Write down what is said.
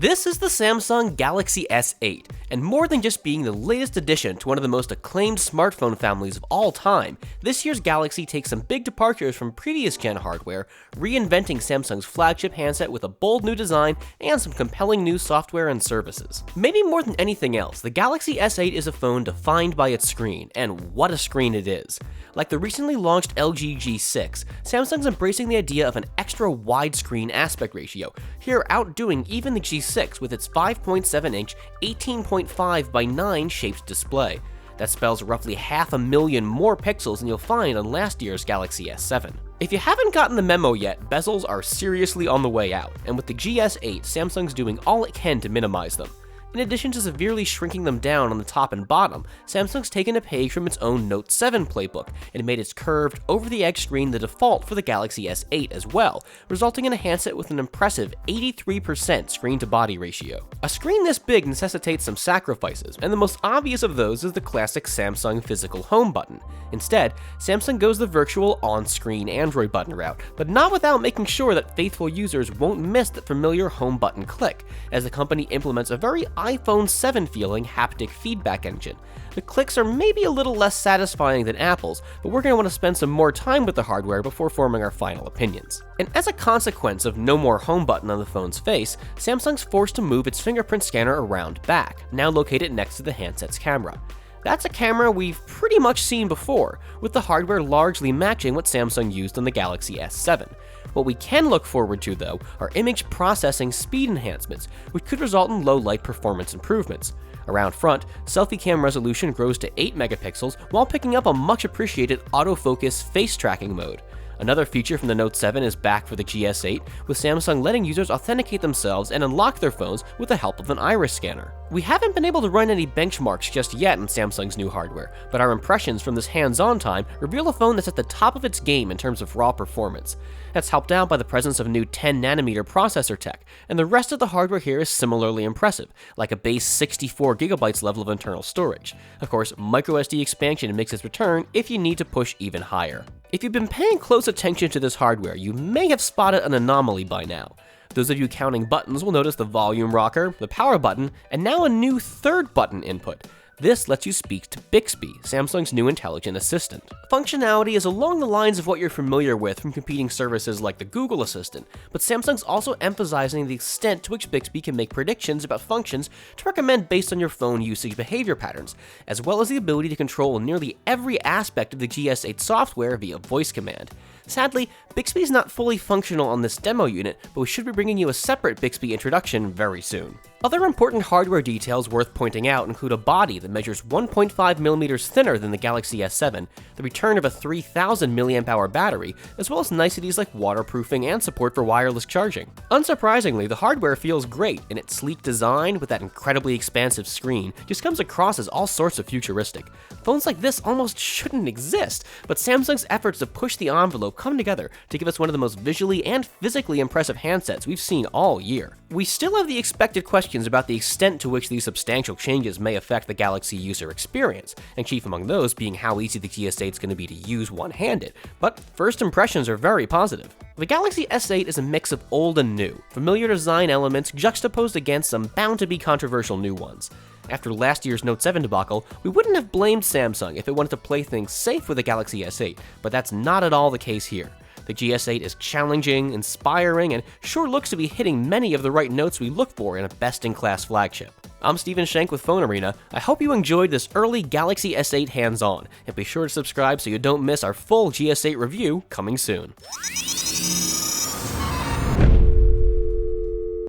This is the Samsung Galaxy S8, and more than just being the latest addition to one of the most acclaimed smartphone families of all time, this year's Galaxy takes some big departures from previous gen hardware, reinventing Samsung's flagship handset with a bold new design and some compelling new software and services. Maybe more than anything else, the Galaxy S8 is a phone defined by its screen, and what a screen it is. Like the recently launched LG G6, Samsung's embracing the idea of an extra widescreen aspect ratio, here outdoing even the G6 with its 5.7-inch 18.5 by 9 shaped display. That spells roughly 500,000 more pixels than you'll find on last year's Galaxy S7. If you haven't gotten the memo yet, bezels are seriously on the way out, and with the GS8, Samsung's doing all it can to minimize them. In addition to severely shrinking them down on the top and bottom, Samsung's taken a page from its own Note 7 playbook and made its curved, over-the-edge screen the default for the Galaxy S8 as well, resulting in a handset with an impressive 83% screen-to-body ratio. A screen this big necessitates some sacrifices, and the most obvious of those is the classic Samsung physical home button. Instead, Samsung goes the virtual on-screen Android button route, but not without making sure that faithful users won't miss that familiar home button click, as the company implements a very iPhone 7 feeling haptic feedback engine. The clicks are maybe a little less satisfying than Apple's, but we're going to want to spend some more time with the hardware before forming our final opinions. And as a consequence of no more home button on the phone's face, Samsung's forced to move its fingerprint scanner around back, now located next to the handset's camera. That's a camera we've pretty much seen before, with the hardware largely matching what Samsung used on the Galaxy S7. What we can look forward to, though, are image processing speed enhancements, which could result in low-light performance improvements. Around front, selfie cam resolution grows to 8 megapixels while picking up a much-appreciated autofocus face tracking mode. Another feature from the Note 7 is back for the GS8, with Samsung letting users authenticate themselves and unlock their phones with the help of an iris scanner. We haven't been able to run any benchmarks just yet on Samsung's new hardware, but our impressions from this hands-on time reveal a phone that's at the top of its game in terms of raw performance. That's helped out by the presence of new 10nm processor tech, and the rest of the hardware here is similarly impressive, like a base 64GB level of internal storage. Of course, microUSB expansion makes its return if you need to push even higher. If you've been paying close attention to this hardware, you may have spotted an anomaly by now. Those of you counting buttons will notice the volume rocker, the power button, and now a new third button input. This lets you speak to Bixby, Samsung's new intelligent assistant. Functionality is along the lines of what you're familiar with from competing services like the Google Assistant, but Samsung's also emphasizing the extent to which Bixby can make predictions about functions to recommend based on your phone usage behavior patterns, as well as the ability to control nearly every aspect of the GS8 software via voice command. Sadly, Bixby is not fully functional on this demo unit, but we should be bringing you a separate Bixby introduction very soon. Other important hardware details worth pointing out include a body that measures 1.5mm thinner than the Galaxy S7, the return of a 3000 mAh battery, as well as niceties like waterproofing and support for wireless charging. Unsurprisingly, the hardware feels great, and its sleek design with that incredibly expansive screen just comes across as all sorts of futuristic. Phones like this almost shouldn't exist, but Samsung's efforts to push the envelope come together to give us one of the most visually and physically impressive handsets we've seen all year. We still have the expected questions about the extent to which these substantial changes may affect the Galaxy user experience, and chief among those being how easy the GS8 is going to be to use one-handed, but first impressions are very positive. The Galaxy S8 is a mix of old and new, familiar design elements juxtaposed against some bound-to-be controversial new ones. After last year's Note 7 debacle, we wouldn't have blamed Samsung if it wanted to play things safe with the Galaxy S8, but that's not at all the case here. The GS8 is challenging, inspiring, and sure looks to be hitting many of the right notes we look for in a best-in-class flagship. I'm Steven Schenk with PhoneArena. I hope you enjoyed this early Galaxy S8 hands-on, and be sure to subscribe so you don't miss our full GS8 review coming soon.